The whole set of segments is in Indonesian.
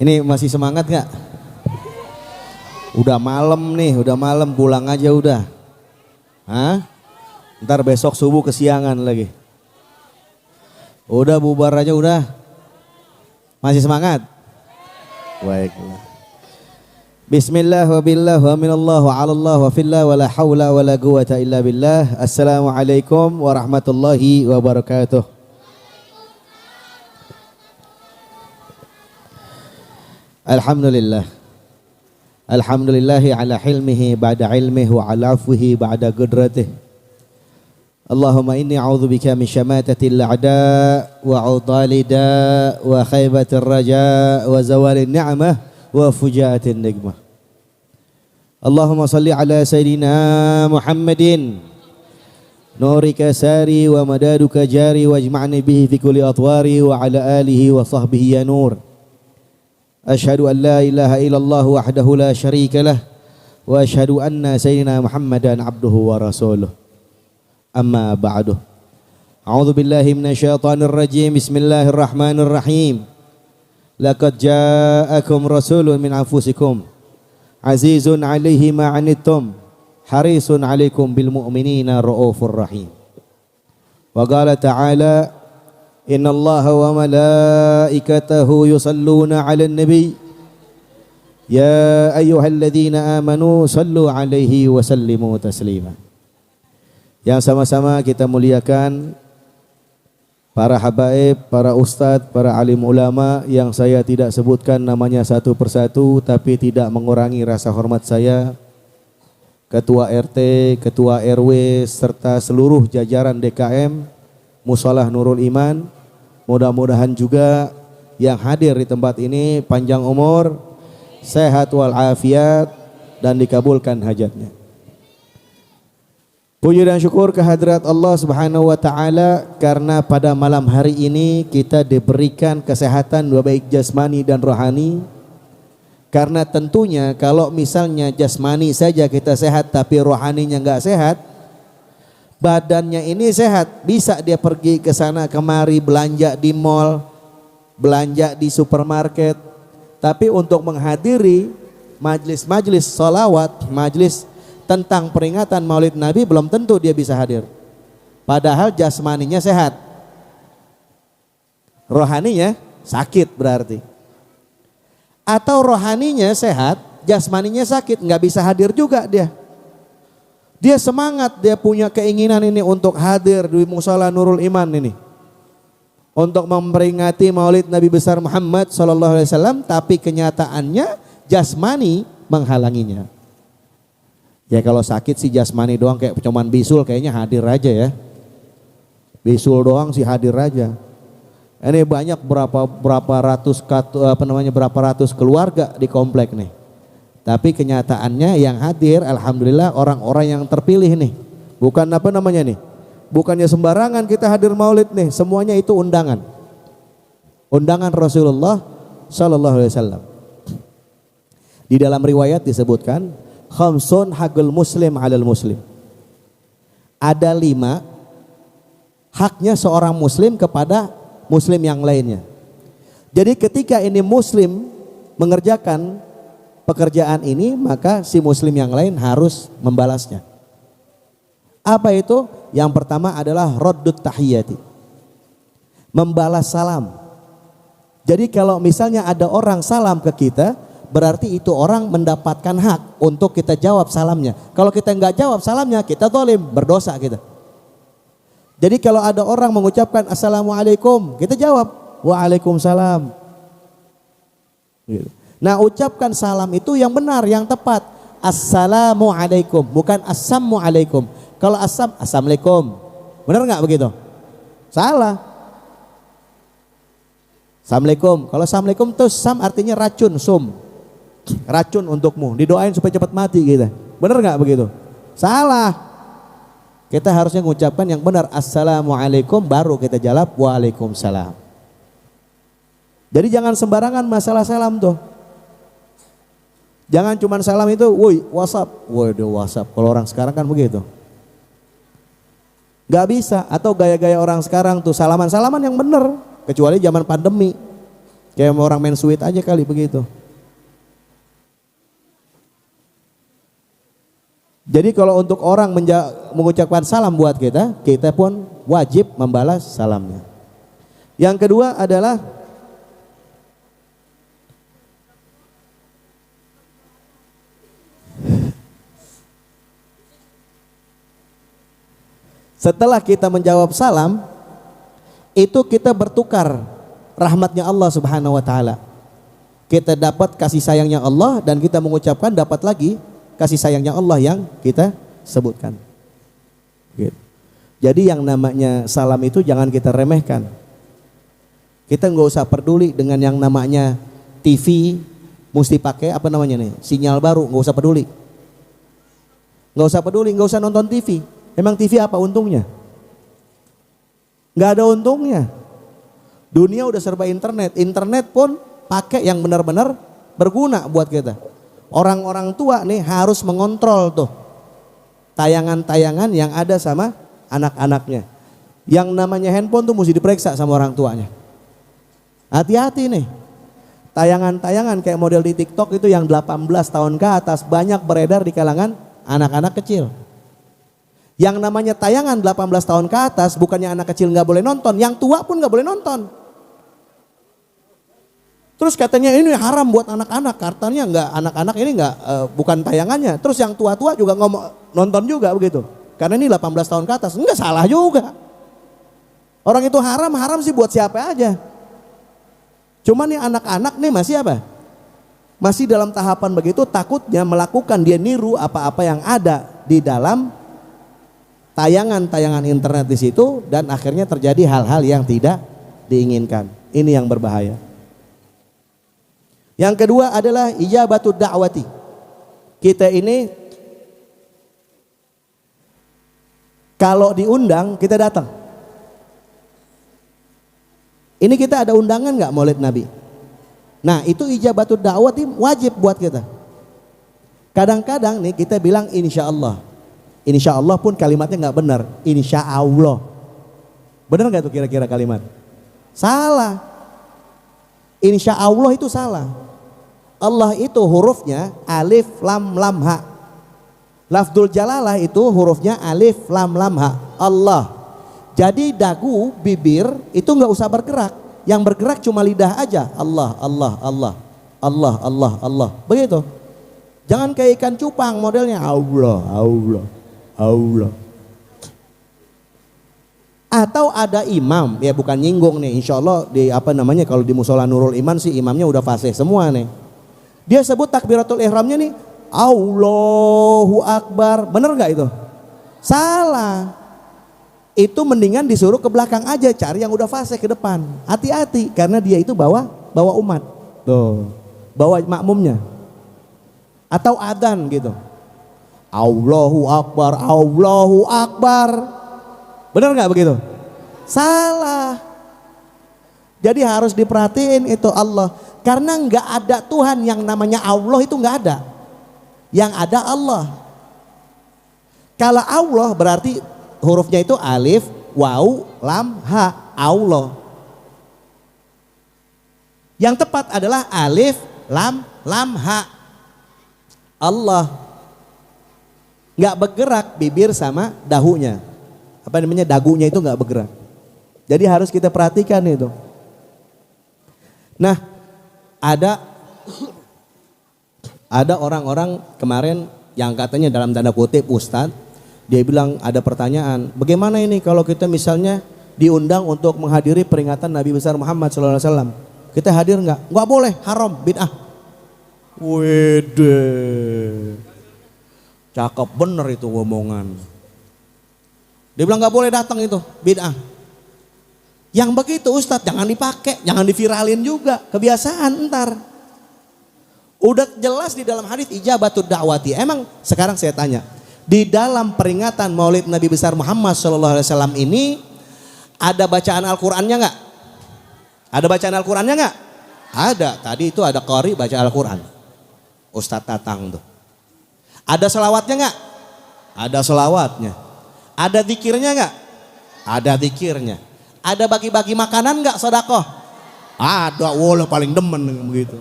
Ini masih semangat nggak? Udah malam nih, udah malam, pulang aja udah. Hah? Ntar besok subuh kesiangan lagi. Udah bubar aja udah. Masih semangat? Baik. Bismillah wa billah wa minallah wa alallah wa fillah wa la hawla wa la quwata illa billah. Assalamualaikum warahmatullahi wabarakatuh. Alhamdulillah. Alhamdulillahi ala hilmihi ba'da ilmihi wa ala afwihi ba'da qudratihi. Allahumma inni a'udzubika min syamatatil a'da wa 'udhali da wa khaybatir raja wa zawalin ni'mah wa fujaatin nikmah. Allahumma salli ala sayyidina Muhammadin nurika sari wa madaduka jari wajma'ni bihi fi kulli atwari wa ala alihi wa sahbihi ya nur. Asyhadu an la ilaha illallah wahdahu la syarika lah wa asyhadu anna sayyidina Muhammadan abduhu wa rasuluh. Amma ba'du. A'udzu billahi minasyaitonir rajim. Bismillahirrahmanirrahim. Laqad ja'akum rasulun min anfusikum azizun 'alaihi ma 'anittum harisun 'alaikum bil mu'minina raufur rahim. Wa qala ta'ala Inna Allah wa malaikatahu yusalluna 'alan nabi ya ayyuhalladzina amanu sallu 'alaihi wa sallimu taslima. Yang sama-sama kita muliakan para habaib, para ustadz, para alim ulama yang saya tidak sebutkan namanya satu persatu tapi tidak mengurangi rasa hormat saya, Ketua RT, Ketua RW serta seluruh jajaran DKM Musholah Nurul Iman. Mudah-mudahan juga yang hadir di tempat ini panjang umur, sehat walafiat dan dikabulkan hajatnya. Puji dan syukur kehadirat Allah Subhanahu wa taala karena pada malam hari ini kita diberikan kesehatan baik jasmani dan rohani. Karena tentunya kalau misalnya jasmani saja kita sehat tapi rohaninya enggak sehat, badannya ini sehat, bisa dia pergi ke sana kemari, belanja di mall, belanja di supermarket. Tapi untuk menghadiri majlis-majlis sholawat, majlis tentang peringatan Maulid Nabi belum tentu dia bisa hadir. Padahal jasmaninya sehat, rohaninya sakit berarti. Atau rohaninya sehat, jasmaninya sakit, nggak bisa hadir juga dia. Dia semangat, dia punya keinginan ini untuk hadir di Musholah Nurul Iman ini, untuk memperingati Maulid Nabi besar Muhammad sallallahu alaihi wasallam, tapi kenyataannya jasmani menghalanginya. Ya kalau sakit sih jasmani doang, kayak cuman bisul kayaknya hadir aja ya. Bisul doang sih hadir aja. Ini banyak berapa ratus keluarga di komplek nih. Tapi kenyataannya yang hadir alhamdulillah orang-orang yang terpilih nih. Bukan bukannya sembarangan kita hadir Maulid nih, semuanya itu undangan. Undangan Rasulullah sallallahu alaihi wasallam. Di dalam riwayat disebutkan khamsun hakul muslim alal muslim. Ada 5 haknya seorang muslim kepada muslim yang lainnya. Jadi ketika ini muslim mengerjakan pekerjaan ini, maka si muslim yang lain harus membalasnya. Apa itu? Yang pertama adalah raddut tahiyyati, membalas salam. Jadi kalau misalnya ada orang salam ke kita, berarti itu orang mendapatkan hak untuk kita jawab salamnya. Kalau kita nggak jawab salamnya, kita zalim, berdosa kita. Jadi kalau ada orang mengucapkan assalamualaikum, kita jawab waalaikumsalam. Nah, ucapkan salam itu yang benar, yang tepat. Assalamualaikum, bukan assalamualaikum. Kalau assalamualaikum, benar nggak begitu? Salah. Assalamualaikum. Kalau assalamualaikum tuh sam artinya racun, sum. Racun untukmu, didoain supaya cepat mati gitu. Benar nggak begitu? Salah. Kita harusnya mengucapkan yang benar, assalamualaikum, baru kita jawab waalaikumsalam. Jadi jangan sembarangan masalah salam tuh. Jangan cuma salam itu, woi WhatsApp, waduh WhatsApp. Kalau orang sekarang kan begitu. Gak bisa, atau gaya-gaya orang sekarang tuh salaman-salaman yang benar, kecuali zaman pandemi. Kayak orang main sweet aja kali begitu. Jadi kalau untuk orang mengucapkan salam buat kita, kita pun wajib membalas salamnya. Yang kedua adalah setelah kita menjawab salam, itu kita bertukar rahmatnya Allah Subhanahu wa taala. Kita dapat kasih sayangnya Allah dan kita mengucapkan dapat lagi kasih sayangnya Allah yang kita sebutkan. Gitu. Jadi yang namanya salam itu jangan kita remehkan. Kita nggak usah peduli dengan yang namanya TV, mesti pakai apa namanya nih, sinyal baru, nggak usah peduli. Nggak usah peduli, nggak usah nonton TV. Emang TV apa untungnya? Nggak ada untungnya. Dunia udah serba internet. Internet pun pakai yang benar-benar berguna buat kita. Orang-orang tua nih harus mengontrol tuh tayangan-tayangan yang ada sama anak-anaknya. Yang namanya handphone tuh mesti diperiksa sama orang tuanya. Hati-hati nih. Tayangan-tayangan kayak model di TikTok itu yang 18 tahun ke atas banyak beredar di kalangan anak-anak kecil. Yang namanya tayangan 18 tahun ke atas bukannya anak kecil nggak boleh nonton, yang tua pun nggak boleh nonton. Terus katanya ini haram buat anak-anak, katanya nggak, anak-anak ini nggak, bukan tayangannya. Terus yang tua-tua juga ngomong nonton juga begitu, karena ini 18 tahun ke atas, nggak salah juga. Orang itu haram sih buat siapa aja. Cuman nih anak-anak nih masih apa? Masih dalam tahapan begitu, takutnya melakukan, dia niru apa-apa yang ada di dalam tayangan-tayangan internet di situ dan akhirnya terjadi hal-hal yang tidak diinginkan. Ini yang berbahaya. Yang kedua adalah ijabatud da'wati. Kita ini kalau diundang kita datang. Ini kita ada undangan nggak Maulid Nabi? Nah itu ijabatud da'wati wajib buat kita. Kadang-kadang nih kita bilang insya Allah. Insya Allah pun kalimatnya nggak benar. Insya Allah. Benar nggak tuh kira-kira kalimat? Salah. Insya Allah itu salah. Allah itu hurufnya alif lam lam ha. Lafdzul jalalah itu hurufnya alif lam lam ha. Allah. Jadi dagu, bibir itu nggak usah bergerak. Yang bergerak cuma lidah aja. Allah, Allah, Allah, Allah, Allah, Allah. Begitu. Jangan kayak ikan cupang modelnya Allah, Allah, Allah. Atau ada imam, ya bukan nyinggung nih, insya Allah di apa namanya kalau di musola Nurul Iman sih imamnya udah fasih semua nih. Dia sebut takbiratul ihramnya nih Allahu Akbar, bener nggak itu? Salah. Itu mendingan disuruh ke belakang aja, cari yang udah fasih ke depan. Hati-hati karena dia itu bawa umat, tuh, bawa makmumnya. Atau adzan gitu. Allahu Akbar, Allahu Akbar. Benar nggak begitu? Salah. Jadi harus diperhatiin itu Allah. Karena nggak ada Tuhan yang namanya Allah itu nggak ada. Yang ada Allah. Kalau Allah berarti hurufnya itu alif, waw, lam, ha. Allah. Yang tepat adalah alif, lam, ha. Allah. Nggak bergerak bibir sama dahunya. Apa namanya, dagunya itu nggak bergerak. Jadi harus kita perhatikan itu. Nah, ada orang-orang kemarin yang katanya dalam tanda kutip ustadz, dia bilang ada pertanyaan, bagaimana ini kalau kita misalnya diundang untuk menghadiri peringatan Nabi besar Muhammad SAW, kita hadir nggak? Nggak boleh, haram, bid'ah. Wede, cakep bener itu omongan. Dia bilang nggak boleh datang itu, bid'ah. Yang begitu Ustadz jangan dipakai, jangan diviralin juga, kebiasaan ntar. Udah jelas di dalam hadis ijabatud da'wati. Emang sekarang saya tanya, di dalam peringatan Maulid Nabi besar Muhammad SAW ini ada bacaan Al-Qur'annya nggak? Ada bacaan Al-Qur'annya nggak? Ada. Tadi itu ada qari baca Al-Qur'an. Ustadz Tatang tuh. Ada selawatnya nggak? Ada selawatnya. Ada zikirnya nggak? Ada zikirnya. Ada bagi-bagi makanan nggak sedekah? Ada, wala paling demen dengan begitu.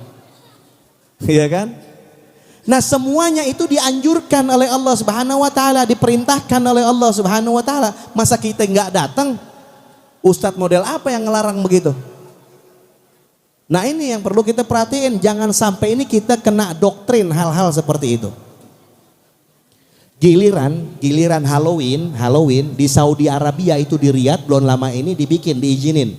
Iya kan? Nah semuanya itu dianjurkan oleh Allah Subhanahu wa ta'ala, diperintahkan oleh Allah Subhanahu wa ta'ala. Masa kita nggak datang? Ustadz model apa yang ngelarang begitu? Nah ini yang perlu kita perhatiin, jangan sampai ini kita kena doktrin hal-hal seperti itu. Giliran Halloween di Saudi Arabia itu di Riyadh belum lama ini diizinin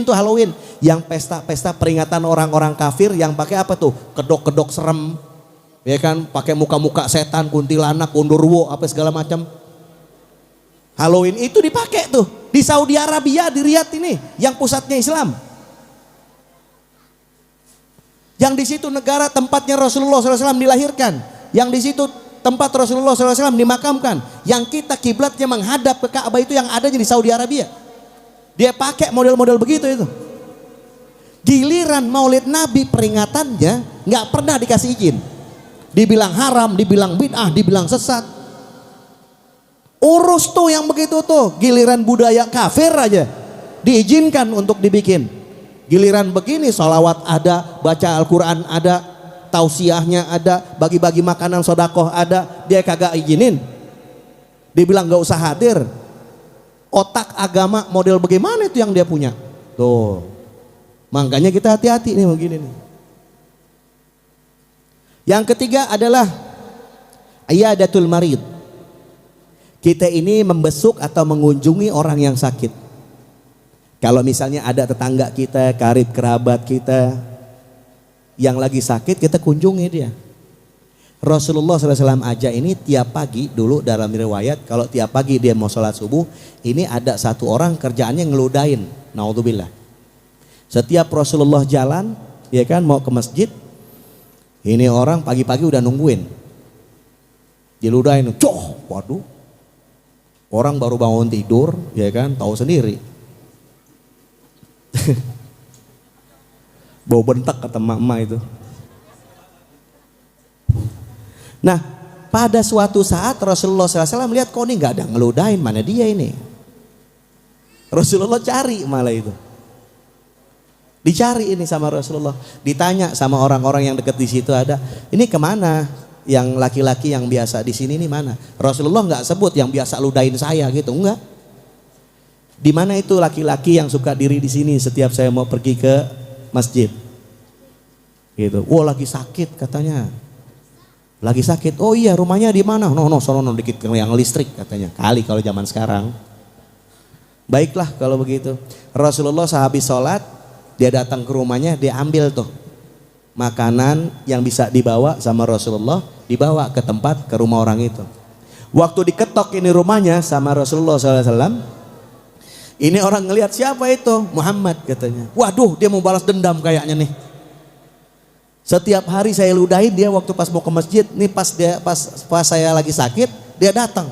tuh Halloween, yang pesta-pesta peringatan orang-orang kafir yang pakai apa tuh, kedok-kedok serem, ya kan, pakai muka-muka setan, kuntilanak, kundurwo, apa segala macam. Halloween itu dipakai tuh di Saudi Arabia di Riyadh ini, yang pusatnya Islam. Yang di situ negara tempatnya Rasulullah SAW dilahirkan. Yang di situ tempat Rasulullah SAW dimakamkan. Yang kita kiblatnya menghadap ke Ka'bah itu yang adanya di Saudi Arabia. Dia pakai model-model begitu itu. Giliran Maulid Nabi peringatannya nggak pernah dikasih izin. Dibilang haram, dibilang bid'ah, dibilang sesat. Urus tuh yang begitu tuh. Giliran budaya kafir aja diizinkan untuk dibikin. Giliran begini sholawat ada, baca Al-Quran ada, tausiahnya ada, bagi-bagi makanan sodakoh ada, dia kagak izinin. Dibilang gak usah hadir. Otak agama model bagaimana itu yang dia punya? Tuh. Makanya kita hati-hati nih begini nih. Yang ketiga adalah iyadatul marid. Kita ini membesuk atau mengunjungi orang yang sakit. Kalau misalnya ada tetangga kita, karib kerabat kita yang lagi sakit, kita kunjungi dia. Rasulullah SAW aja ini tiap pagi dulu dalam riwayat, kalau tiap pagi dia mau sholat subuh, ini ada satu orang kerjaannya ngeludain, naudzubillah. Setiap Rasulullah jalan, ya kan, mau ke masjid, ini orang pagi-pagi udah nungguin, diludain, waduh, orang baru bangun tidur, ya kan, tahu sendiri. Bau bentak kata emak-emak itu. Nah pada suatu saat Rasulullah SAW melihat kok ini gak ada ngeludain, mana dia ini. Rasulullah cari malah itu. Dicari ini sama Rasulullah. Ditanya sama orang-orang yang dekat di situ ada. Ini kemana yang laki-laki yang biasa di sini ini mana? Rasulullah nggak sebut yang biasa ludain saya gitu, enggak. Di mana itu laki-laki yang suka diri di sini setiap saya mau pergi ke masjid? Gitu. Wah lagi sakit katanya. Lagi sakit. Oh iya rumahnya di mana? No sono dikit yang listrik katanya. Kali kalau zaman sekarang. Baiklah kalau begitu. Rasulullah sehabis sholat dia datang ke rumahnya, dia ambil tuh makanan yang bisa dibawa sama Rasulullah, dibawa ke tempat ke rumah orang itu. Waktu diketok ini rumahnya sama Rasulullah SAW. Ini orang ngelihat siapa itu? Muhammad katanya. Waduh dia mau balas dendam kayaknya nih. Setiap hari saya ludahin dia waktu pas mau ke masjid. Nih pas saya lagi sakit dia datang.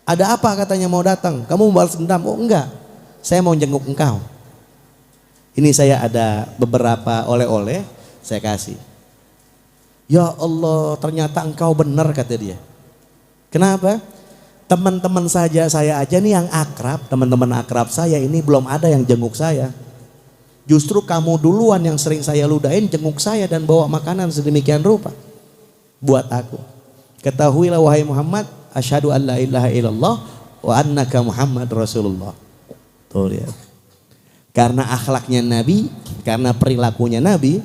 Ada apa katanya mau datang? Kamu mau balas dendam? Oh enggak. Saya mau jenguk engkau. Ini saya ada beberapa oleh-oleh saya kasih. Ya Allah ternyata engkau benar kata dia. Kenapa? Teman-teman saja saya aja nih yang akrab, teman-teman akrab saya ini belum ada yang jenguk saya. Justru kamu duluan yang sering saya ludahin jenguk saya dan bawa makanan sedemikian rupa buat aku. Ketahuilah wahai Muhammad, asyhadu an la ilaha illallah wa annaka Muhammad Rasulullah. Tuh lihat. Karena akhlaknya Nabi, karena perilakunya Nabi,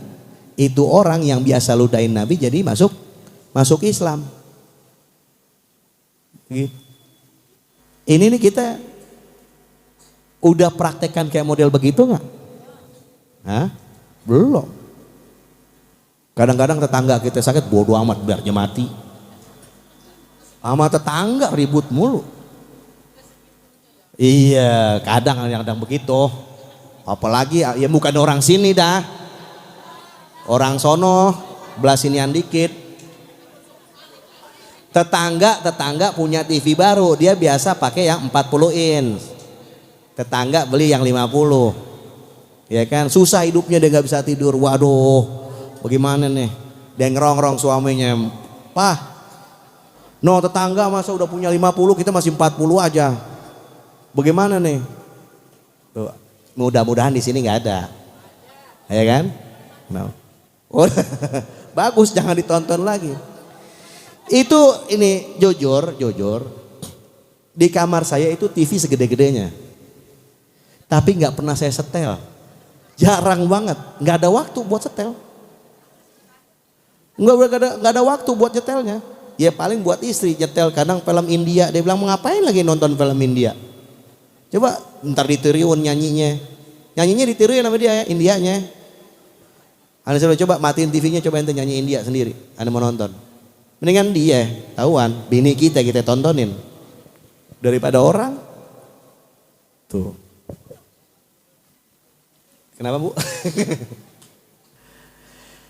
itu orang yang biasa ludahin Nabi jadi masuk Islam. Gitu. Ini nih kita udah praktekkan kayak model begitu nggak? Hah? Belum. Kadang-kadang tetangga kita sakit bodoh amat biarnya mati. Sama tetangga ribut mulu. Iya, kadang begitu. Apalagi ya bukan orang sini dah. Orang sono belah sinian dikit. Tetangga punya TV baru, dia biasa pakai yang 40 inch. Tetangga beli yang 50. Ya kan, susah hidupnya dia nggak bisa tidur. Waduh, bagaimana nih? Dia ngerongrong suaminya, "Pah, no tetangga masa udah punya 50, kita masih 40 aja. Bagaimana nih?" Tuh, Mudah-mudahan di sini nggak ada, ya kan? No. Oh, bagus, jangan ditonton lagi. Itu ini jujur, di kamar saya itu TV segede-gedenya, tapi nggak pernah saya setel, jarang banget, nggak ada waktu buat setel, nggak ada waktu buat nyetelnya. Ya paling buat istri nyetel, kadang film India, dia bilang mau ngapain lagi nonton film India? Coba ntar ditiruin nyanyinya ditiruin sama dia ya, Indianya. Anda coba matiin TV-nya, coba ente nyanyi India sendiri, Anda mau nonton. Mendingan dia, tahuan, bini kita tontonin daripada orang. Tuh. Kenapa Bu?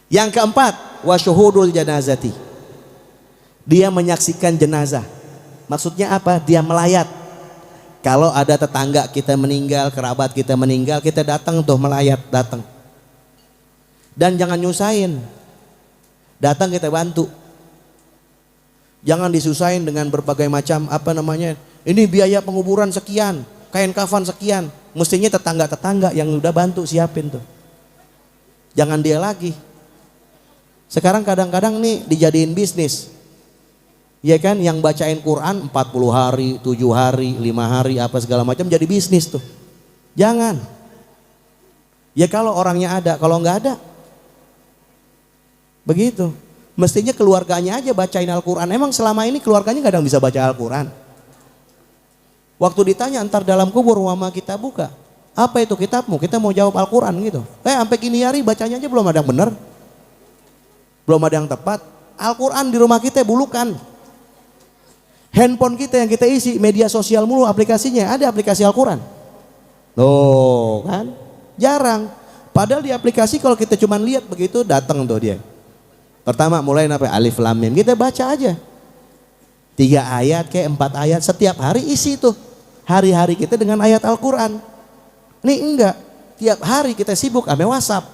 Yang keempat, wasyuhudul janazati. Dia menyaksikan jenazah. Maksudnya apa? Dia melayat. Kalau ada tetangga kita meninggal, kerabat kita meninggal, kita datang tuh melayat, datang. Dan jangan nyusahin. Datang kita bantu. Jangan disusahin dengan berbagai macam ini biaya penguburan sekian, kain kafan sekian. Mestinya tetangga-tetangga yang udah bantu siapin tuh. Jangan dia lagi. Sekarang kadang-kadang nih dijadiin bisnis. Ya kan, yang bacain Quran 40 hari, 7 hari, 5 hari, apa segala macam jadi bisnis tuh. Jangan. Ya kalau orangnya ada, kalau nggak ada. Begitu. Mestinya keluarganya aja bacain Al-Quran. Emang selama ini keluarganya kadang bisa baca Al-Quran. Waktu ditanya antar dalam kubur, wama kita buka. Apa itu kitabmu? Kita mau jawab Al-Quran gitu. Sampai gini hari bacanya aja belum ada yang benar. Belum ada yang tepat. Al-Quran di rumah kita bulukan. Handphone kita yang kita isi media sosial mulu aplikasinya. Ada aplikasi Al-Quran. Loh kan? Jarang. Padahal di aplikasi kalau kita cuma lihat begitu datang tuh dia. Pertama mulai alif lam mim, kita baca aja 3 ayat kayak 4 ayat setiap hari, isi tuh hari-hari kita dengan ayat Al-Quran. Nih enggak, tiap hari kita sibuk sama WhatsApp,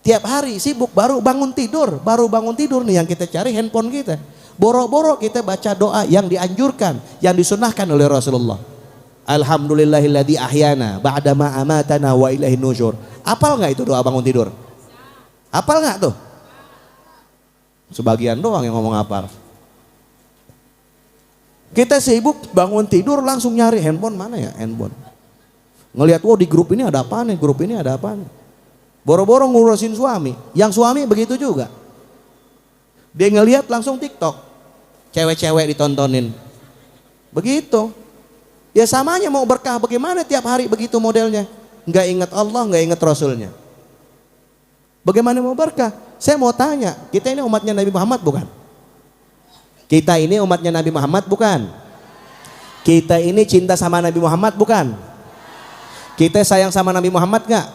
tiap hari sibuk baru bangun tidur nih yang kita cari handphone kita, boro-boro kita baca doa yang dianjurkan, yang disunahkan oleh Rasulullah. Alhamdulillahilladzi ahyana ba'da ma amatana wa ilaihin nusyur. Apal nggak itu doa bangun tidur? Apal nggak tuh? Sebagian doang yang ngomong apal. Kita sibuk bangun tidur langsung nyari handphone, mana ya handphone. Ngelihat di grup ini ada apa nih, grup ini ada apa nih. Boro-boro ngurusin suami. Yang suami begitu juga. Dia ngelihat langsung TikTok. Cewek-cewek ditontonin. Begitu. Ya samanya mau berkah bagaimana tiap hari begitu modelnya. Nggak ingat Allah, nggak ingat Rasulnya. Bagaimana mau berkah? Saya mau tanya, kita ini umatnya Nabi Muhammad bukan? Kita ini umatnya Nabi Muhammad bukan? Kita ini cinta sama Nabi Muhammad bukan? Kita sayang sama Nabi Muhammad gak?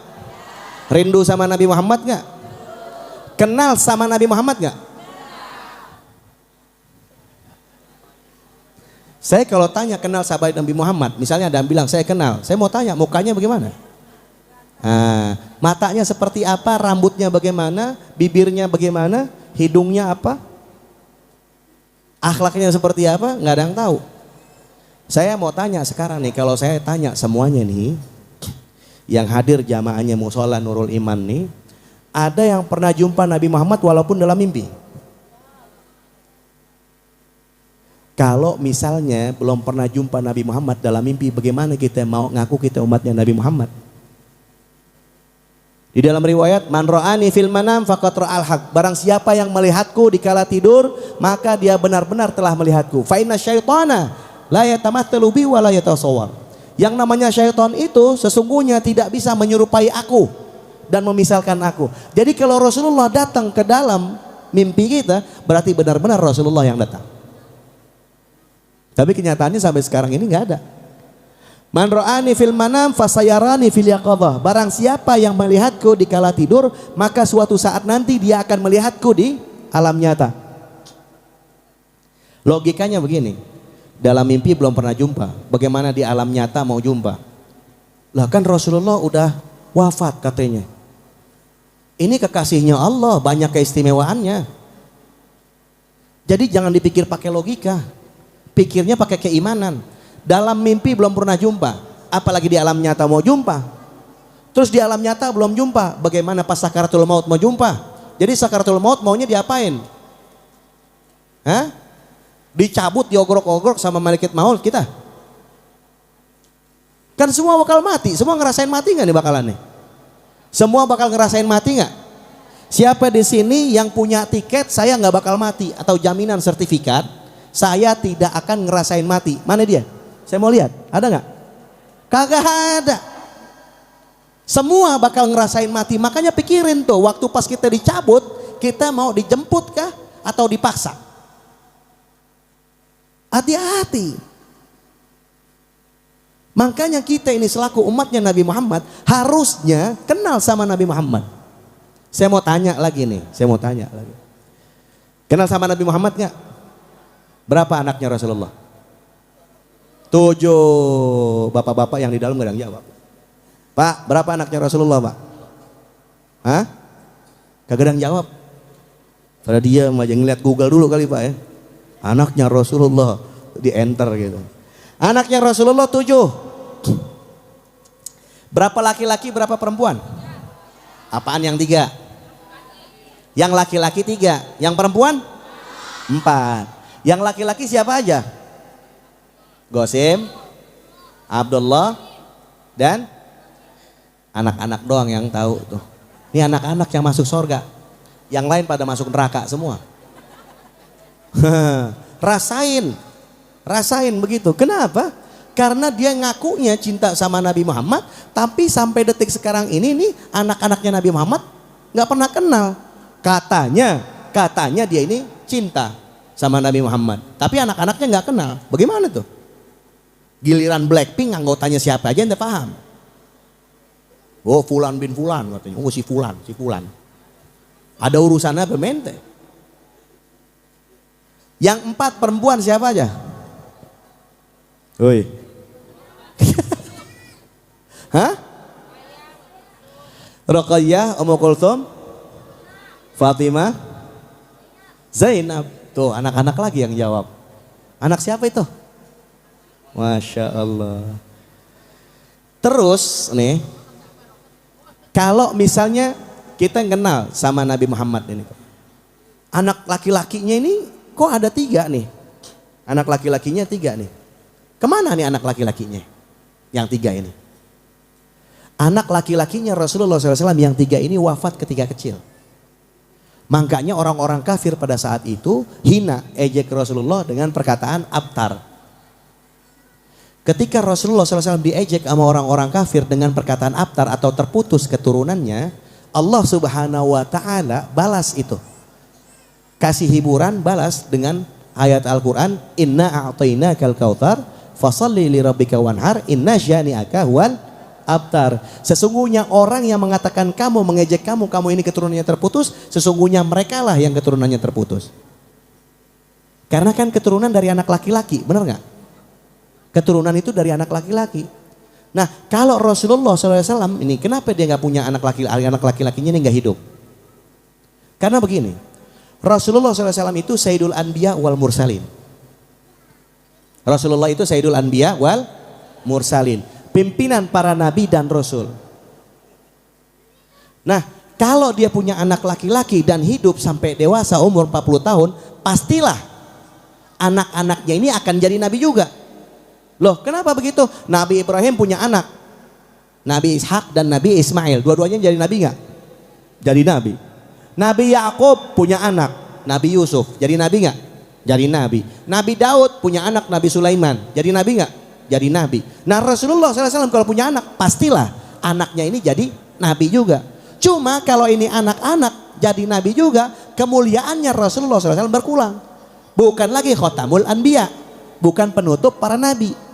Rindu sama Nabi Muhammad gak? Kenal sama Nabi Muhammad gak? Saya kalau tanya kenal sahabat Nabi Muhammad, misalnya ada yang bilang saya kenal, saya mau tanya mukanya bagaimana? Matanya seperti apa, rambutnya bagaimana, bibirnya bagaimana, hidungnya apa, akhlaknya seperti apa, nggak ada yang tahu. Saya mau tanya sekarang nih, kalau saya tanya semuanya nih, yang hadir jamaahnya Musola Nurul Iman nih, ada yang pernah jumpa Nabi Muhammad walaupun dalam mimpi? Kalau misalnya belum pernah jumpa Nabi Muhammad dalam mimpi, bagaimana kita mau ngaku kita umatnya Nabi Muhammad? Di dalam riwayat, man ra'ani fil manam faqad ra'al haq. Barang siapa yang melihatku di kala tidur, maka dia benar-benar telah melihatku. Fa inna syaitana la yatamathalu bi wa la yatasawwar. Yang namanya syaitan itu sesungguhnya tidak bisa menyerupai aku dan memisalkan aku. Jadi kalau Rasulullah datang ke dalam mimpi kita, berarti benar-benar Rasulullah yang datang. Tapi kenyataannya sampai sekarang ini nggak ada. Man ra'ani fil manam fasayarani fil yaqadhah. Barang siapa yang melihatku di kala tidur, maka suatu saat nanti dia akan melihatku di alam nyata. Logikanya begini, dalam mimpi belum pernah jumpa, bagaimana di alam nyata mau jumpa? Lah kan Rasulullah udah wafat katanya. Ini kekasihnya Allah, banyak keistimewaannya. Jadi jangan dipikir pakai logika, pikirnya pakai keimanan. Dalam mimpi belum pernah jumpa, apalagi di alam nyata mau jumpa. Terus di alam nyata belum jumpa, bagaimana pas sakaratul maut mau jumpa? Jadi sakaratul maut maunya diapain? Hah? Dicabut, diogrok-ogrok sama malaikat maut kita? Kan semua bakal mati, semua ngerasain mati nggak nih bakalan nih? Semua bakal ngerasain mati nggak? Siapa di sini yang punya tiket saya nggak bakal mati atau jaminan sertifikat saya tidak akan ngerasain mati? Mana dia? Saya mau lihat, ada nggak? Kagak ada. Semua bakal ngerasain mati, makanya pikirin tuh waktu pas kita dicabut, kita mau dijemput kah atau dipaksa? Hati-hati. Makanya kita ini selaku umatnya Nabi Muhammad harusnya kenal sama Nabi Muhammad. Saya mau tanya lagi nih, kenal sama Nabi Muhammad nggak? Berapa anaknya Rasulullah? 7. Bapak-bapak yang di dalam nggak ada yang jawab. Pak, berapa anaknya Rasulullah, Pak? Hah? Kagak ada yang jawab. Pada diam aja, ngeliat Google dulu kali Pak ya. Anaknya Rasulullah, di enter gitu. Anaknya Rasulullah 7. Berapa laki-laki, berapa perempuan? Apaan yang 3? Yang laki-laki 3, yang perempuan 4. Yang laki-laki siapa aja? Gosim, Abdullah, dan anak-anak doang yang tahu tuh. Ini anak-anak yang masuk surga. Yang lain pada masuk neraka semua. Rasain begitu. Kenapa? Karena dia ngakunya cinta sama Nabi Muhammad, tapi sampai detik sekarang ini nih anak-anaknya Nabi Muhammad nggak pernah kenal. Katanya dia ini cinta sama Nabi Muhammad, tapi anak-anaknya nggak kenal. Bagaimana tuh? Giliran Blackpink anggotanya siapa aja ente paham. Oh Fulan bin Fulan katanya. Oh si Fulan. Ada urusannya apa mente? Yang 4 perempuan siapa aja? Woi. Hah? Ruqayyah, Ummu Kulthum, Fatimah, Zainab. Tuh anak-anak lagi yang jawab. Anak siapa itu? Masya Allah. Terus nih, kalau misalnya kita kenal sama Nabi Muhammad ini, anak laki-lakinya ini kok ada 3 nih? Anak laki-lakinya 3 nih. Kemana nih anak laki-lakinya? Yang 3 ini. Anak laki-lakinya Rasulullah SAW yang 3 ini wafat ketika kecil. Makanya orang-orang kafir pada saat itu hina, ejek Rasulullah dengan perkataan abtar. Ketika Rasulullah SAW diejek sama orang-orang kafir dengan perkataan abtar atau terputus keturunannya, Allah Subhanahu wa Ta'ala balas itu. Kasih hiburan, balas dengan ayat Al-Quran, Inna a'tainakal kautsar fasalli li rabbika wanhar inna syani'aka huwal abtar. Sesungguhnya orang yang mengatakan kamu, mengejek kamu ini keturunannya terputus, sesungguhnya mereka lah yang keturunannya terputus. Karena kan keturunan dari anak laki-laki, benar nggak? Keturunan itu dari anak laki-laki. Nah kalau Rasulullah SAW ini kenapa dia nggak punya anak laki-lakinya ini nggak hidup? Karena begini, Rasulullah SAW itu Sayyidul Anbiya wal Mursalin. Rasulullah itu Sayyidul Anbiya wal Mursalin, pimpinan para nabi dan rasul. Nah kalau dia punya anak laki-laki dan hidup sampai dewasa umur 40 tahun, pastilah anak-anaknya ini akan jadi nabi juga. Loh kenapa begitu? Nabi Ibrahim punya anak, Nabi Ishak dan Nabi Ismail, dua-duanya jadi nabi nggak? Jadi nabi. Nabi Yakub punya anak, Nabi Yusuf, jadi nabi nggak? Jadi nabi. Nabi Daud punya anak, Nabi Sulaiman, jadi nabi nggak? Jadi nabi. Nah Rasulullah SAW kalau punya anak, pastilah anaknya ini jadi nabi juga. Cuma kalau ini anak-anak jadi nabi juga, kemuliaannya Rasulullah SAW berkurang. Bukan lagi khotamul anbiya, bukan penutup para nabi.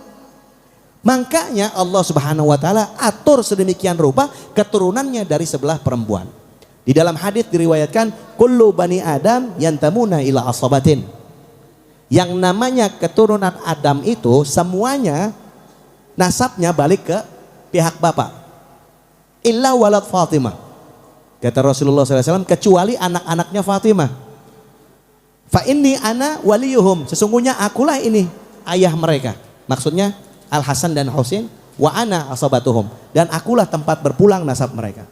Makanya Allah Subhanahu wa Ta'ala atur sedemikian rupa keturunannya dari sebelah perempuan. Di dalam hadis diriwayatkan, kullu bani Adam yantamuna ila asabatin. Yang namanya keturunan Adam itu semuanya nasabnya balik ke pihak bapak. Illa walad Fatimah. Kata Rasulullah SAW, kecuali anak-anaknya Fatimah. Fa inni ana waliyuhum. Sesungguhnya akulah ini ayah mereka. Maksudnya Al Hasan dan Husain wa ana asabatuhum, dan akulah tempat berpulang nasab mereka.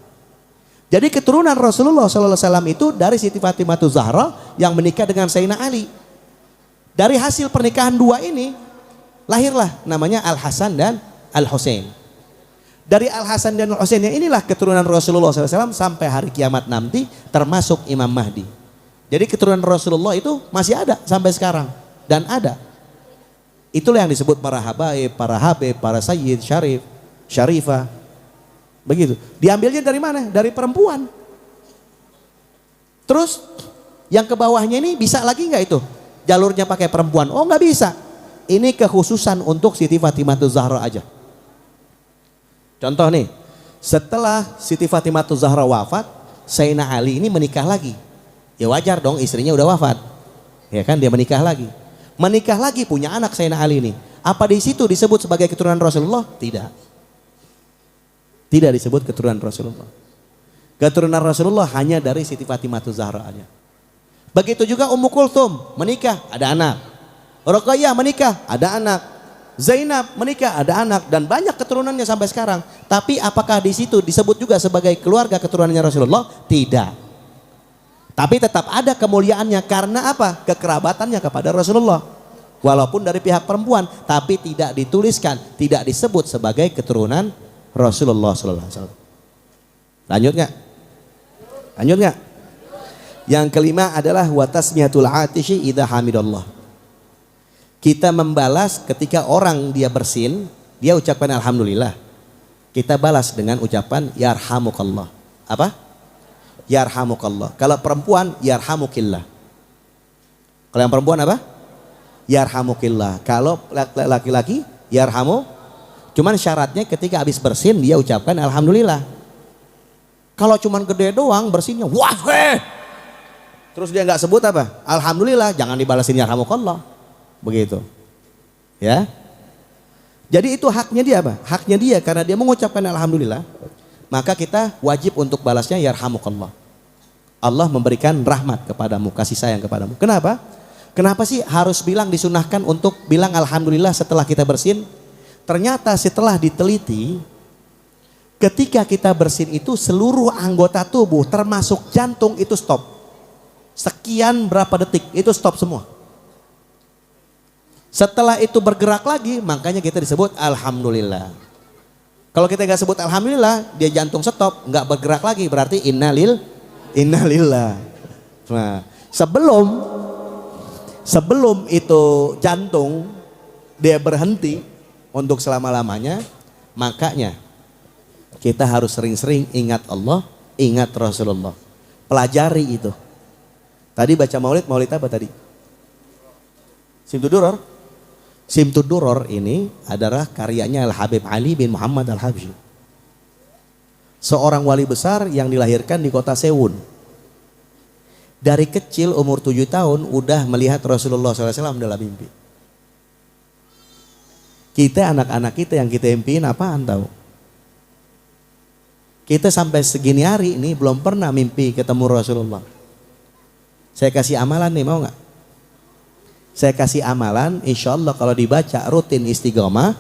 Jadi keturunan Rasulullah SAW itu dari Siti Fatimah Zahra yang menikah dengan Sayyidina Ali. Dari hasil pernikahan dua ini lahirlah namanya Al Hasan dan Al Husain. Dari Al Hasan dan Al Husain inilah keturunan Rasulullah SAW sampai hari kiamat nanti, termasuk Imam Mahdi. Jadi keturunan Rasulullah itu masih ada sampai sekarang dan ada. Itulah yang disebut para habaib, para sayyid, syarif, syarifah. Begitu. Diambilnya dari mana? Dari perempuan. Terus yang ke bawahnya ini bisa lagi nggak itu? Jalurnya pakai perempuan? Oh nggak bisa. Ini kekhususan untuk Siti Fatimah Zahra aja. Contoh nih, setelah Siti Fatimah Zahra wafat, Sayyidina Ali ini menikah lagi. Ya wajar dong, istrinya udah wafat. Ya kan, dia menikah lagi. Menikah lagi punya anak Sayyidina Ali ini. Apa di situ disebut sebagai keturunan Rasulullah? Tidak. Tidak disebut keturunan Rasulullah. Keturunan Rasulullah hanya dari Siti Fatimah Zahra aja. Begitu juga Ummu Kulthum menikah, ada anak. Ruqayyah menikah, ada anak. Zainab menikah, ada anak, dan banyak keturunannya sampai sekarang. Tapi apakah di situ disebut juga sebagai keluarga keturunannya Rasulullah? Tidak. Tapi tetap ada kemuliaannya karena apa? Kekerabatannya kepada Rasulullah. Walaupun dari pihak perempuan, tapi tidak dituliskan, tidak disebut sebagai keturunan Rasulullah SAW. Lanjut nggak? Lanjut nggak? Yang kelima adalah watasmiyatul atishi idza hamidallah. Kita membalas ketika orang dia bersin, dia ucapkan alhamdulillah. Kita balas dengan ucapan yarhamukallah. Apa? Yarhamukallah. Kalau perempuan yarhamukillah. Kalau yang perempuan apa? Yarhamukillah. Kalau laki-laki yarhamu. Cuman syaratnya ketika habis bersin dia ucapkan alhamdulillah. Kalau cuman gede doang bersinnya, wah terus dia nggak sebut apa? Alhamdulillah, jangan dibalasin yarhamukallah. Begitu. Ya. Jadi itu haknya dia apa? Haknya dia karena dia mengucapkan alhamdulillah, maka kita wajib untuk balasnya yarhamukallah. Allah memberikan rahmat kepadamu, kasih sayang kepadamu. Kenapa? Kenapa sih harus bilang disunahkan untuk bilang alhamdulillah setelah kita bersin? Ternyata setelah diteliti, ketika kita bersin itu seluruh anggota tubuh termasuk jantung itu stop. Sekian berapa detik itu stop semua. Setelah itu bergerak lagi, makanya kita disebut alhamdulillah. Kalau kita nggak sebut alhamdulillah, dia jantung stop, nggak bergerak lagi, berarti innalillah. Nah, sebelum itu jantung dia berhenti untuk selama-lamanya, makanya kita harus sering-sering ingat Allah, ingat Rasulullah. Pelajari itu. Tadi baca maulid apa tadi? Simtud Duror. Simtud Duror ini adalah karyanya Al-Habib Ali bin Muhammad Al-Habsyi. Seorang wali besar yang dilahirkan di kota Sewun. Dari kecil umur 7 tahun udah melihat Rasulullah SAW dalam mimpi. Kita anak-anak kita yang kita impiin apaan tahu? Kita sampai segini hari ini belum pernah mimpi ketemu Rasulullah. Saya kasih amalan nih, mau nggak? Saya kasih amalan, insya Allah kalau dibaca rutin istiqomah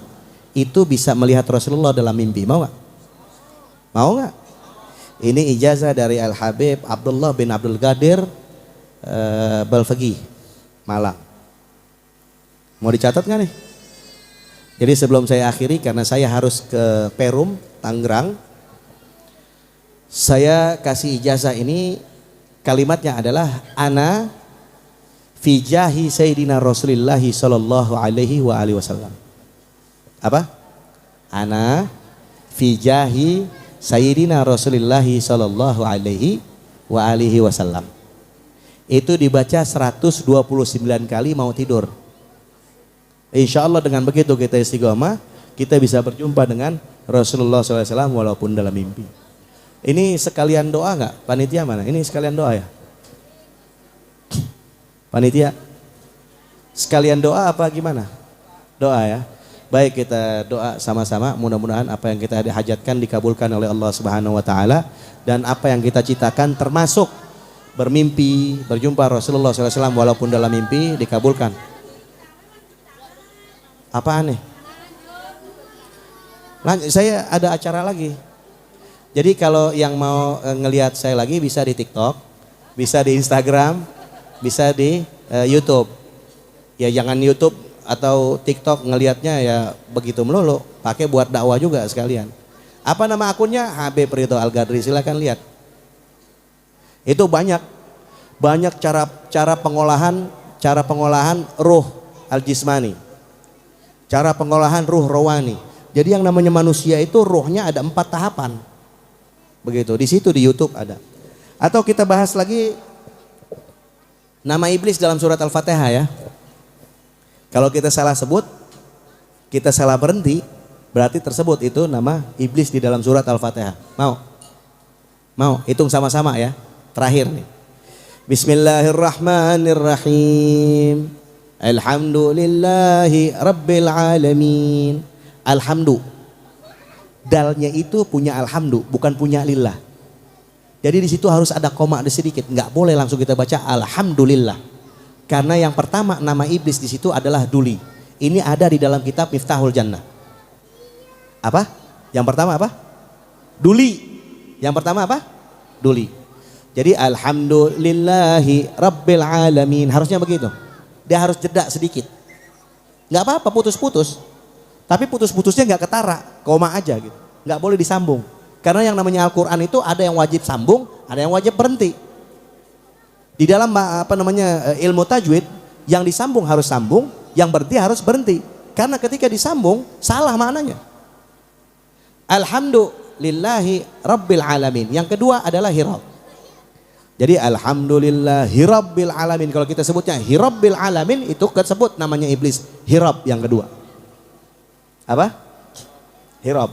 itu bisa melihat Rasulullah dalam mimpi. Mau nggak? Mau nggak? Ini ijazah dari Al Habib Abdullah bin Abdul Qadir Balfaqih Malang. Mau dicatat nggak nih? Jadi sebelum saya akhiri, karena saya harus ke Perum, Tangerang, saya kasih ijazah ini, kalimatnya adalah ana fi jahi sayyidina Rasulillah sallallahu alaihi wa alihi wasallam. Apa? Ana fi jahi sayyidina Rasulillah sallallahu alaihi wa alihi wasallam. Itu dibaca 129 kali mau tidur. Insya Allah dengan begitu kita istiqomah, kita bisa berjumpa dengan Rasulullah SAW walaupun dalam mimpi. Ini sekalian doa nggak? Panitia mana? Ini sekalian doa ya? Panitia? Sekalian doa apa gimana? Doa ya? Baik, kita doa sama-sama, mudah-mudahan apa yang kita hajatkan dikabulkan oleh Allah Subhanahu wa taala, dan apa yang kita citakan termasuk bermimpi, berjumpa Rasulullah SAW walaupun dalam mimpi dikabulkan. Apa aneh? Saya ada acara lagi. Jadi kalau yang mau ngelihat saya lagi bisa di TikTok, bisa di Instagram, bisa di YouTube. Ya jangan YouTube atau TikTok ngelihatnya ya begitu melulu, pakai buat dakwah juga sekalian. Apa nama akunnya? Habib Ridho Al-Ghadri, silakan lihat. Itu banyak cara pengolahan ruh al-jismani. Cara pengolahan ruh rohani. Jadi yang namanya manusia itu ruhnya ada 4 tahapan. Begitu, di situ di YouTube ada. Atau kita bahas lagi nama iblis dalam surat Al-Fatihah ya. Kalau kita salah sebut, kita salah berhenti, berarti tersebut itu nama iblis di dalam surat Al-Fatihah. Mau? Mau? Hitung sama-sama ya. Terakhir nih. Bismillahirrahmanirrahim. Alhamdulillahi rabbil alamin. Alhamdu. Dalnya itu punya alhamdu, bukan punya lillah. Jadi di situ harus ada koma sedikit, nggak boleh langsung kita baca alhamdulillah. Karena yang pertama nama iblis di situ adalah duli. Ini ada di dalam kitab Miftahul Jannah. Apa? Yang pertama apa? Duli. Yang pertama apa? Duli. Jadi alhamdulillahi rabbil alamin, harusnya begitu. Dia harus jeda sedikit. Nggak apa-apa putus-putus. Tapi putus-putusnya nggak ketara, koma aja gitu. Nggak boleh disambung. Karena yang namanya Al-Quran itu ada yang wajib sambung, ada yang wajib berhenti. Di dalam ilmu tajwid, yang disambung harus sambung, yang berhenti harus berhenti. Karena ketika disambung, salah maknanya. Alhamdulillahi rabbil alamin. Yang kedua adalah hirab. Jadi alhamdulillahi rabbil alamin. Kalau kita sebutnya hirabbil alamin, itu tersebut namanya iblis. Hirab yang kedua. Apa? Hirab.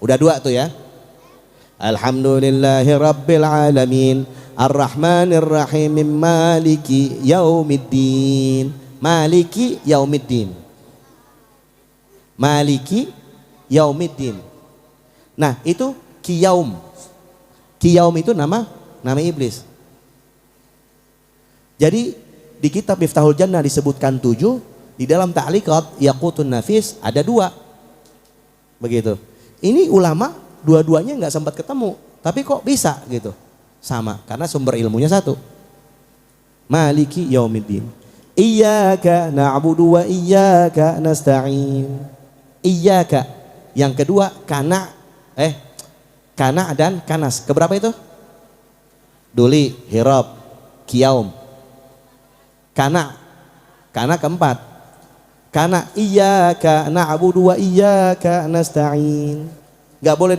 Udah 2 tuh ya. Alhamdulillahi rabbil alamin. Ar-Rahmanir Rahim. Maliki yaumiddin. Maliki yaumiddin. Maliki yaumiddin. Nah, itu Kiyaum. Kiyaum itu nama iblis. Jadi di kitab Miftahul Jannah disebutkan 7. Di dalam Ta'liqat Yaqutun Nafis ada 2. Begitu. Ini ulama dua-duanya nggak sempat ketemu, tapi kok bisa gitu. Sama, karena sumber ilmunya satu. Maliki yaumiddin. Iyyaka na'budu wa iyyaka nasta'in. Iyyaka. Yang kedua kana dan kanas. Keberapa itu? Duli, hirab, kiyaum. Kana keempat. Karena iyyaka na'budu wa iyyaka nasta'in. Enggak boleh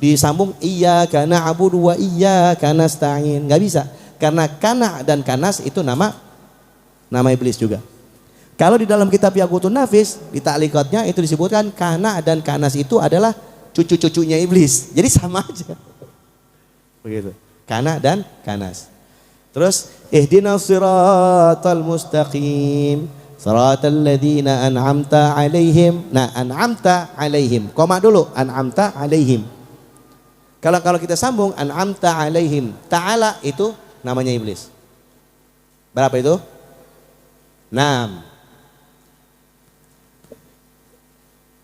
disambung iyyaka na'budu wa iyyaka nasta'in. Enggak bisa. Karena kana dan kanas itu nama iblis juga. Kalau di dalam kitab Yaqutun Nafis di ta'liqatnya itu disebutkan kana dan kanas itu adalah cucu-cucunya iblis. Jadi sama aja. Begitu. Kana dan kanas. Terus ihdinas siratal mustaqim. Siratal ladzina an'amta 'alaihim. Nah, an'amta 'alaihim. Koma dulu, an'amta 'alaihim. Kalau kita sambung an'amta 'alaihim, ta'ala itu namanya iblis. Berapa itu? 6.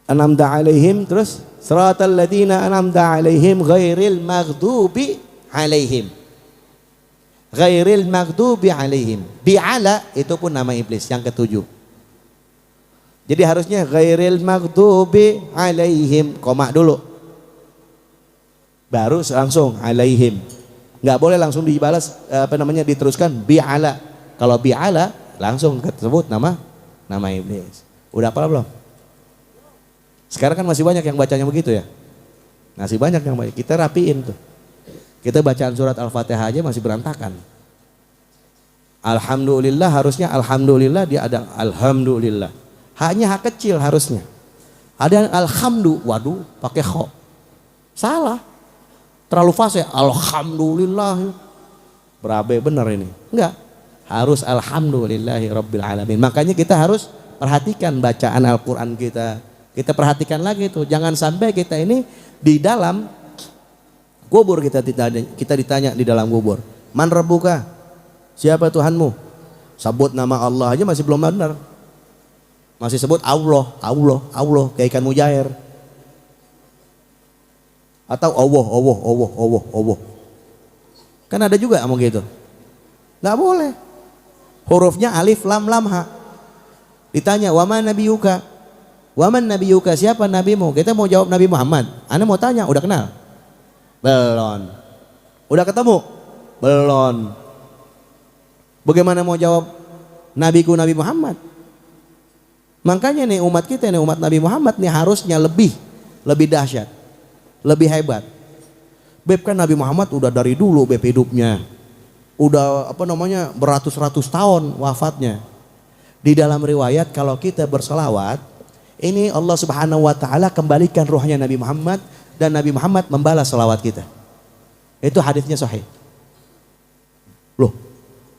An'amta 'alaihim, terus siratal ladzina an'amta 'alaihim ghairil maghdubi 'alaihim. Ghairil maghdubi 'alaihim. Bi'ala itu pun nama iblis yang ke-7. Jadi harusnya ghairil maghdubi 'alaihim, koma dulu. Baru langsung 'alaihim. Enggak boleh langsung dibalas diteruskan bi'ala. Kalau bi'ala langsung tersebut nama iblis. Udah apa belum? Sekarang kan masih banyak yang bacanya begitu ya. Masih banyak yang baca. Kita rapiin tuh. Kita bacaan surat Al-Fatihah aja masih berantakan. Alhamdulillah harusnya alhamdulillah, dia ada alhamdulillah. Hanya hak kecil harusnya. Ada yang alhamdu, waduh pakai kho. Salah. Terlalu fase alhamdulillah. Berabe bener ini. Enggak. Harus alhamdulillahi rabbil alamin. Makanya kita harus perhatikan bacaan Al-Qur'an kita. Kita perhatikan lagi tuh, jangan sampai kita ini di dalam kubur kita ditanya di dalam kubur. Man rabbuka? Siapa Tuhanmu? Sebut nama Allah aja masih belum benar. Masih sebut Allah, Allah, Allah kayak ikan mujair. Atau Allah, Allah, Allah, Allah, Allah. Kan ada juga ngomong gitu. Nggak boleh. Hurufnya alif, lam, lam, ha. Ditanya, waman nabiyuka? Waman nabiyuka, siapa nabimu? Kita mau jawab Nabi Muhammad. Anda mau tanya, udah kenal? Belum. Udah ketemu? Belum. Bagaimana mau jawab nabiku Nabi Muhammad? Makanya nih umat kita nih, umat Nabi Muhammad nih harusnya lebih dahsyat, lebih hebat. Beb kan Nabi Muhammad udah dari dulu beb hidupnya. Udah beratus-ratus tahun wafatnya. Di dalam riwayat kalau kita berselawat, ini Allah Subhanahu wa taala kembalikan ruhnya Nabi Muhammad dan Nabi Muhammad membalas selawat kita. Itu hadisnya sahih. Loh,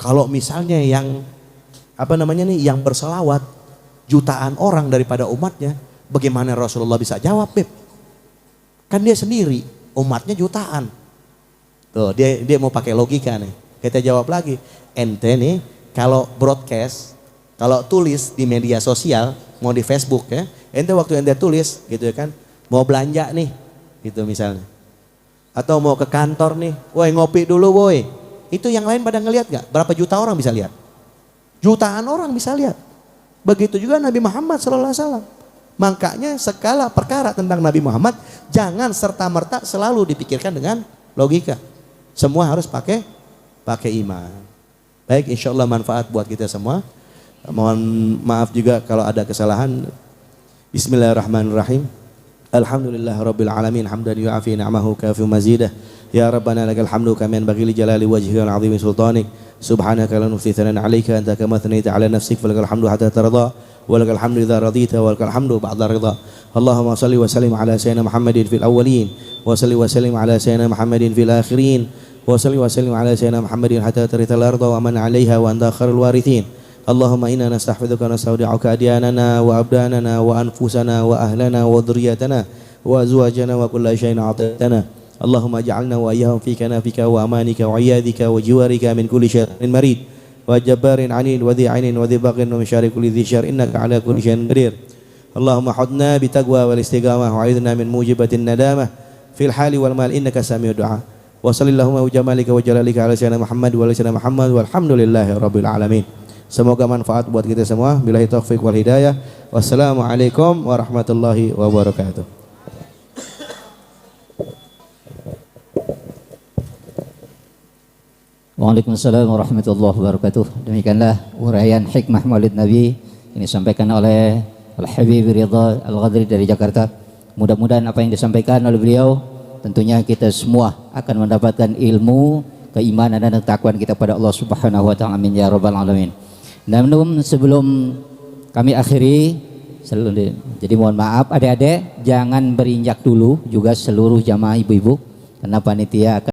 kalau misalnya yang yang berselawat jutaan orang daripada umatnya, bagaimana Rasulullah bisa jawab, Beb? Kan dia sendiri, umatnya jutaan. Tuh, dia mau pakai logika nih. Kita jawab lagi, ente nih kalau broadcast, kalau tulis di media sosial, mau di Facebook ya, ente waktu ente tulis gitu ya kan, mau belanja nih, gitu misalnya. Atau mau ke kantor nih, woi ngopi dulu woi. Itu yang lain pada ngelihat gak? Berapa juta orang bisa lihat? Jutaan orang bisa lihat. Begitu juga Nabi Muhammad SAW. Makanya segala perkara tentang Nabi Muhammad jangan serta-merta selalu dipikirkan dengan logika. Semua harus pakai iman. Baik, insya Allah manfaat buat kita semua. Mohon maaf juga kalau ada kesalahan. Bismillahirrahmanirrahim. Alhamdulillah rabbil alamin hamdan yu'afi ni'amahu kafi mazidah. Ya Rabbana lakal hamdu kama yanbaghi li jalali wajhika wa 'azimi sultanik. Subhanaka la nuhsi thanan 'alaika anta kama thanaita 'ala nafsik walakal hamdu hatta tarda walakal hamdu idza radita walakal hamdu ba'da ridha. Allahumma shalli wa sallim ala sayyidina Muhammadin fil awwalin wa salli wa sallim ala sayyidina Muhammadin fil akhirin wa salli wa sallim ala sayyidina Muhammadin hatta tarithal arda wa man 'alaiha wa anta khairul warithin. Allahumma inna nastahfiduka wa nastaudi'uka adyanana wa abdanana wa anfusana wa ahlana wa dhurriyyatana wa azwajana wa kulla shay'in a'tana. Allahumma ja'alna wa iyyahum fi kanafika wa amanika wa iyadika wa jiwarika min kulli syarrin marid wa jabbarin 'anid wa dhi'ainin wa dhibaqin wa min syarri kulli dhi syarr innaka 'ala kulli syai'in qadir. Allahumma hudna bi taqwa wal istiqamah wa 'idna min mujibatin nadamah fil hali wal mal innaka sami'ud du'a. Wa sallallahu wa jamalika wa jalalika ala sayyidina Muhammad wa ala sayyidina Muhammad walhamdulillahi rabbil alamin. Semoga manfaat buat kita semua. Billahi taufik wal hidayah. Wassalamualaikum warahmatullahi wabarakatuh. Waalaikumsalam warahmatullahi wabarakatuh. Demikianlah uraian hikmah Maulid Nabi ini disampaikan oleh Al-Habib Ridha Al-Ghadri dari Jakarta. Mudah-mudahan apa yang disampaikan oleh beliau tentunya kita semua akan mendapatkan ilmu, keimanan dan ketakwaan kita pada Allah Subhanahu wa taala. Amin ya rabbal alamin. Namun sebelum kami akhiri, jadi mohon maaf adik-adik jangan berinjak dulu juga seluruh jamaah ibu-ibu karena panitia akan